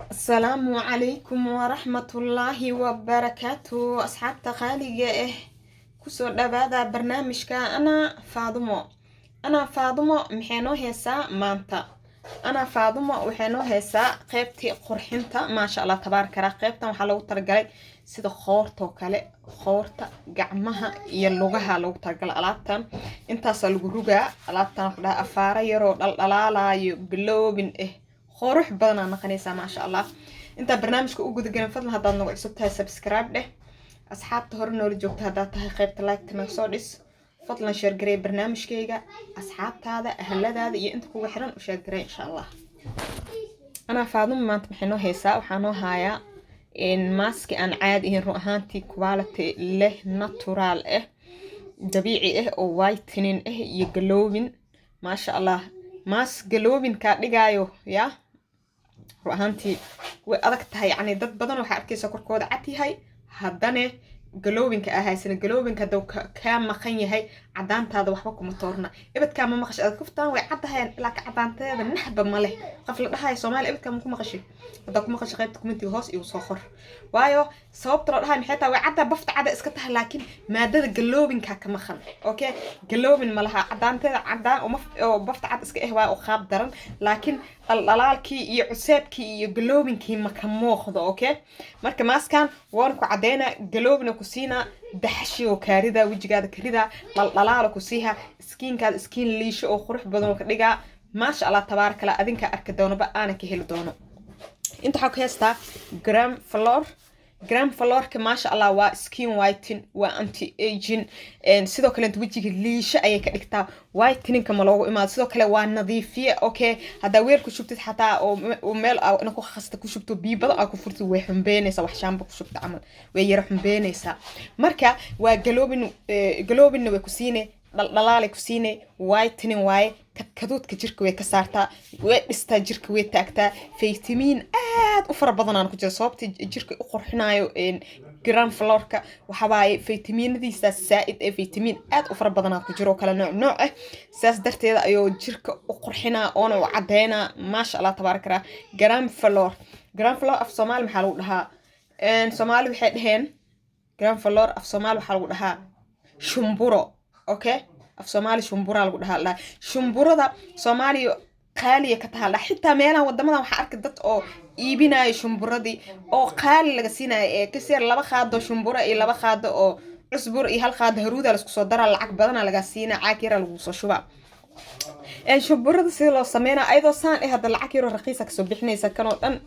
السلام عليكم ورحمة الله وبركاته أصحاب تخالي كسو دبادة برنامج أنا فاضمة محينو هيسا مانتا أنا فاضمة وحينو هيسا قيبتي قرحنتا ما شاء الله تبارك الله قيبتا وحلو ترقلي سيدا خورتا وكالي خورتا قعمها يلوغها لو ترقل ألابتا انتا سالقروغا ألابتا نقدا أفارا يرو دلالا يقلوبين قروح بدنا نقنيسا ما شاء الله انت برنامجك ugu dagan fadlan hadaad nagu cusub tahay subscribe dheh asxaabta hore noola joogta hadaad tahay qaybta like tana soo dhis fadlan share garee barnaamijkayga asxaabtaada ahladaada iyo inta kugu xiran u share garee insha Allah ana faaduma maanta maxay noo heesaa waxaan noo hayaa in mask aan caadi ahayn run ahaantii quality leh natural dabiici oo whitening iyo glowing ma sha Allah mask glowing ka dhigayo ya ruuxantii way adag tahay yani dad badan waxa arkaysa korkooda cad yahay haddana galowinka ahaysan galowinka daw ka maqan yahay cadaantaada waxba kuma toorna ibadka ma maqash aad kuftaan way cadahay ilaa ka cadaanteeda naxba ma leh qof la dhahay Soomaali ibadka ma ku maqashay hada ku maqashay qaybta commentiga hoos iyo soo qor waayo sababta la dhahay maxay tahay way cada bafta cada iska tahay laakiin maadada galowinka ka maqan okay galowin ma laha cadaanteeda cadaan oo bafta cad iska waa oo qaab daran laakiin dhalaalkii iyo cuseebkii iyo galowinki ma ka muuqdo okay marka maaskan waan ku cadeena galowina ku siina daxshi oo kaarida wajigaada karida dhalaal ku siiha skinkaada skin liisho oo qurux badan ka dhiga ma sha Allah tabaaraka Allah adinka arki doonaba aan ka heli doono inta waxa ku heesta gram flor ka ma sha Allah waa skin whitening waa anti aging sidoo kale wajiga liisho ayay ka dhigtaa whitening kama loogu imaado sidoo kale waa nadiifiye okay hada weer ku shubtid xataa oo meel aan ku khasta ku shubto biibada aan ku furtid way xumbeynaysa wax shaambo ku shubta amal way yara xumbeynaysa marka waa galowin way ku siinay dhalaal ku siinay whitening way kadudka jirka way ka saartaa way dhistaa jirka way taagtaa vitamin aad u fara badan aan ku jiro sababta jirka u qurxinayo gram florka waxa waaye vitaminadiisa saaid vitamin aad u fara badan aan ku jiro kala nooc saas darteeda ayuu jirka u qurxinaa oo u cadeena ma sha Allah tabaaraka gram flor af Soomaali maxaa lagu dhahaa Soomaali waxay dhaheen gram flor af Soomaali waxa lagu dhahaa shumburo okay af Soomaali shumbura lagu dhahaa shumburada Soomaali qaaliya ka tahay xitaa meelaha wadamada waxa arka dad oo iibinaayo shumburadii oo qaali laga siinayo kasir laba qaado shumbura iyo laba qaado oo cusbur iyo hal qaado haruuda la isku soo dara lacag badan laga siinaa caakira lagu soo shuba shumburada si loo sameeyo ayadoo saan hada lacag yaro raqiis ka soo bixinaysa kanoo dhan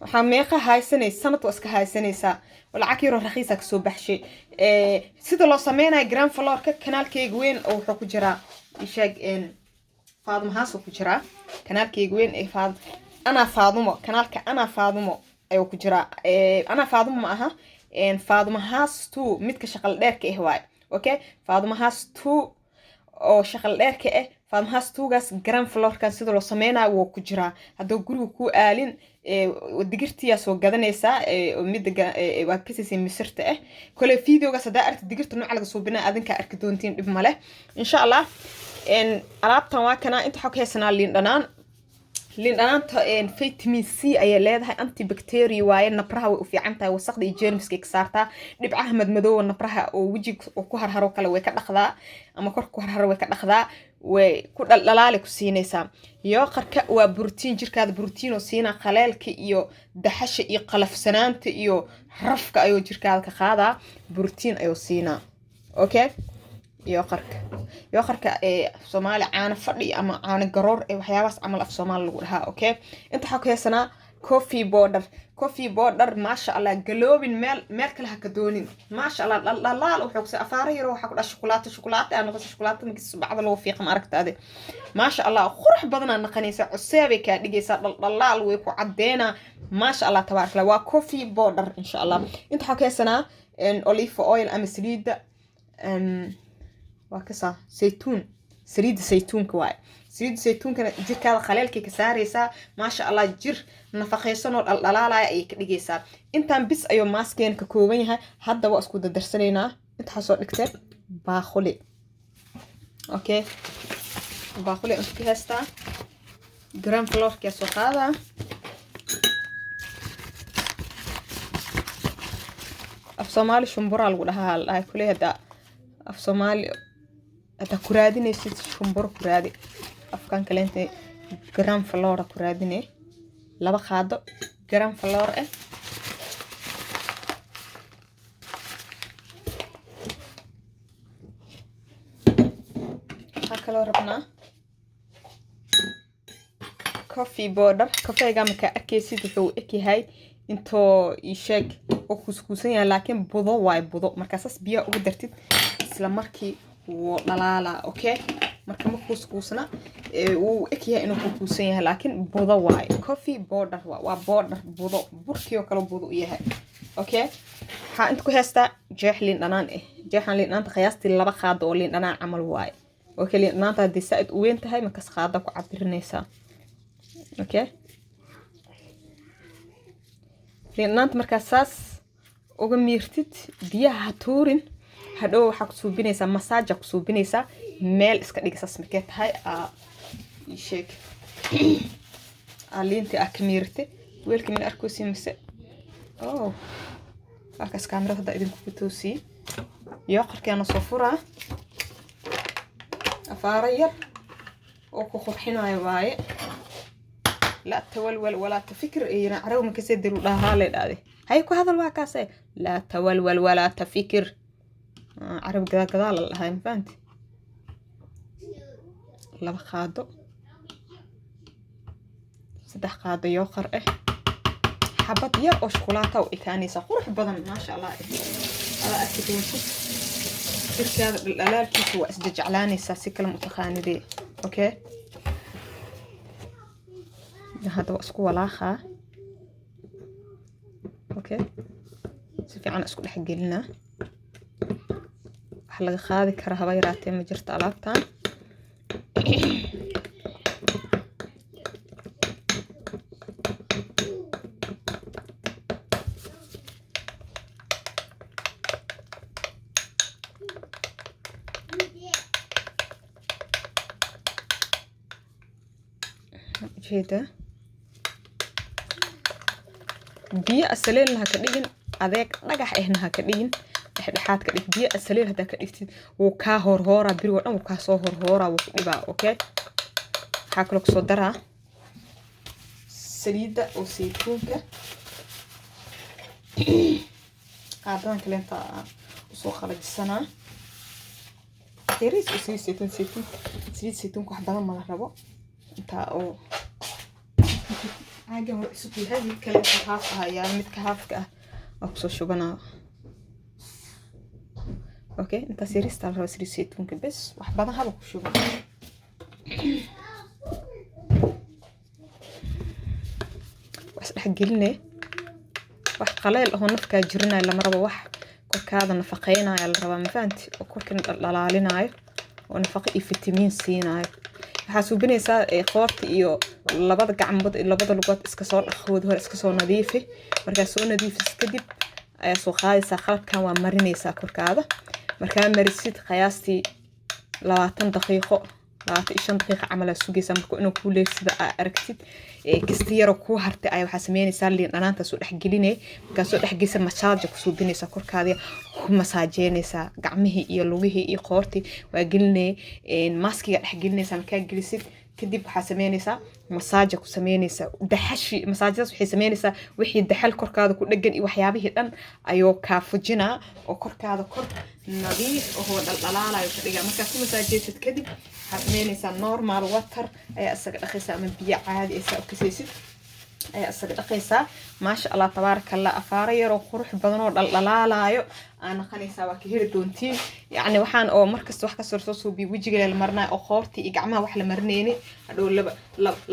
waxa meeqa haysanaysa sanad waa iska haysanaysa lacag yaro raqiis ka soo baxshay sida loo sameeyo gram flor ka kanaalkayga weyn oo wuxuu ku jiraa ishaag Faaduma haas ku jiraa kanaalkayga weyn ana Faadumo kanaalka ana Faadumo ayuu ku jiraa ana Faadumo ma aha Faaduma haas midka shaqal dheerka waay okay Faaduma haas oo shaqal dheerka Faaduma haas gaas gram flor kan sida loo sameeyo wuu ku jiraa haduu guriga ku aalin digirtiya soo gadanaysa midda waa kasii misirta kale videoga sada aragti digirta nooc laga soo binaa adinka arki doontiin dib male insha Allah alaabtan waa kana inta xog heesanaa liin dhanaanta vitamin C ay leedahay antibacteria waaye nabraha way u fiican tahay wasaqda iyo germska ka saartaa dhibcaha madmadow nabraha oo wajiga ku harharo kale way ka dhaqdaa ama kor ku harharo way ka dhaqdaa way ku dhalaal ku siinaysaa iyo qarka waa borotiin jirkaada borotiin oo siina qaleelka iyo daxasha iyo qalafsanaanta iyo rafka ayuu jirkaada ka qaadaa borotiin ayuu siinaa okay iyo qarka Soomaali caana fadhi ama caana garoor waxyaabaas amal af Soomaali lagu dhahaa okay inta waxa ku heesanaa coffee powder ma sha Allah galowin meel kale ha ka doonin ma sha Allah dhalaal wuxuu ku afaara yaro waxa ku dhahay shukulaato aan qas shukulaato markii bacda loo fiiqan aragtaade ma sha Allah qurux badan aan naqanaysa cuseebay ka dhigaysa dhalaal way ku cadeena ma sha Allah tabaaraka Allah waa coffee powder insha Allah inta waxa ku heesanaa olive oil ama saliida وكسا سريد زيتون كواي سريد زيتون كان jirkaada khaleelkii ka saaraysa ma sha Allah jir nafaqaysan oo dhalaalaya ay ka dhigaysa intaan bis ayo maskeen ka kooban yahay hadda waa isku dadarsanayna inta soo dhigtay baaquli okay baaquli inta heesta gram flor ka soo qaada Somali shumbura lagu dhahaa la kulay hada af Somali hada kuraadinaysid shumbur kuraadi afkan kale inta gram flour kuraadinay laba qaado gram flour kaloo rabnaa coffee powder kafeega marka arkaysid wuxuu ekyahay intoo isheeg oo kuskuusan yahay laakiin budo way budo markaas biyo ugu dartid isla markii wuu dhalaala okay marka ma kuskuusna uu ekyahay inuu kuskuusan yahay laakiin budo way coffee powder waa powder budo burkiyo kala budo yahay okay ha inta ku heesta jeexlin dhanaan jeexan lin dhanaanta qiyaastii laba qaado oo lin dhanaan camal way okay lin dhanaanta hadii saaid u weyn tahay markaas qaada ku cabirinaysa okay lin dhanaanta markaas saas uga miirtid biyaha tuurin hadhow waxa ku suubinaysa massage ku suubinaysa meel iska dhigisas markay tahay sheek alinti akmirte weelka min arkosi mise akas kamerada hada idinku kutosi iyo qarkeena soo furaa afaara yar oo ku qurxinayo waaye la tawalwal wala tafikir ayna caraw ma kasii diru dhahaa leedaade hay ku hadal waa kaasay la tawalwal wala tafikir عرب قدال هاي فهمت لaba qaado saddex qaado yoqar xabad yar oo shukulaato oo ikaanaysa qurux badan ma sha Allah ala akidinta firkaada dhalaalkiisu waa isjeclaanaysa si kala mutaqaanidee okay hada waa isku walaaqa okay si fiican isku dhex gelinaa laga qaadi kara haba yaraatee ma jirto alaabtan jeeda biyo asaleen laha ka dhigin adeeg dhagax ahna ka dhigin dhexdhexaad ka dhig biyo asaleen hada ka dhigtid uu ka horhoora bir wadan uu ka soo horhoora uu ku dhibaa okay waxa kale ku soo daraa saliida oo saytuunka qaadaan kale inta soo khalajisana tiris oo saytuunka wax badan ma la rabo inta oo aaga oo isku yahay kale haaf ayaa mid ka haafka ah oo soo shubana okay انت سيريست على راسي سيتون بس واحد بعدها هبك شو بس حقلنا واحد قليل هو نفكا جرنا لما ربا واحد كوكادا نفقينا على الربا ما فهمت وكوكن دلاليناي ونفقي فيتامين سي ناي waxa suubinaysa qoorta iyo labada gacmood labada lugood iska soo dhaxood hor iska soo nadiifi marka soo nadiifis kadib ay soo qaadaysa qalabkan waa marinaysa korkaada marka marisid qiyaastii 20 daqiiqo 25 daqiiqo amal sugaysa marka inuu ku leersida aragtid kastiyaro ku hartay ay waxa sameynaysa liin dhanaanta soo dhaxgelinay marka soo dhaxgeysa massage ku suubinaysa korkaada ku masaajeynaysa gacmihii iyo lugihii iyo qoortii waa gelinay maskiga dhaxgelinaysa marka gelisid kadib waxa sameynaysa massage ku sameynaysa daxashi massagedas waxay sameynaysa wixii daxal korkaada ku dhagan iyo waxyaabihii dhan ayuu ka fujina oo korkaada kor nadiif oo dhalaalayo ka dhiga marka ku massageysid kadib waxa sameynaysa normal water ayaa isaga dhaqaysa ama biyo caadi ah oo kasaysid ayaa isaga dhaqaysa ma sha Allah tabarakallah afaara yar oo qurux badan oo dhalaalayo aan qanaysa waa ka heli doontiin yani waxaan oo markasta wax ka soo suubi wajiga la marnaa oo qoorti iyo gacmaha wax la marneeyay hadhow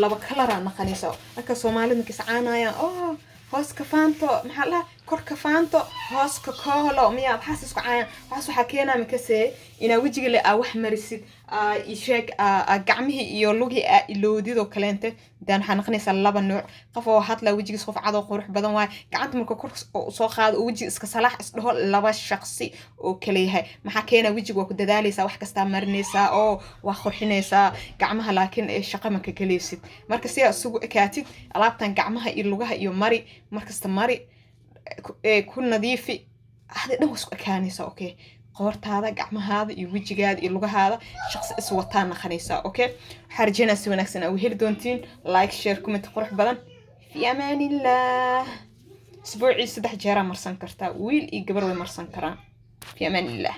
laba kala raan qanaysa marka Soomaalidu markay sacaanayaan hoos ka faanto maxaa la kor ka faanto hoos ka koolo miya waxaas isku caayaan waxaas waxa keenaa makasee ina wajiga la wax marisid isheeg gacmihii iyo lugii iloodido kaleente daan waxaan qanaysa laba nooc qof oo hadla wajigiisa qof cad oo qurux badan waay gacanta marka kor soo qaado wajiga iska salaax isdhaho laba shakhsi oo kale yahay maxaa keenaa wajiga waa ku dadaalaysa wax kasta marinaysa oo wax qurxinaysa gacmaha laakiin shaqo ma ka galeysid marka si aad isugu ekaatid alaabtan gacmaha iyo lugaha iyo mari markasta mari ku nadiifi هذا نوس كانيسا أوكي قورت هذا قعم هذا يوجي هذا يلقى هذا شخص اسوتان خنيسة أوكي حرجنا سوي نفسنا وهيل دونتين لايك شير كومنت قرح بدن في أمان الله أسبوعي 3 جيران مرسن كرتا ويل قبر ومرسن كران في أمان الله.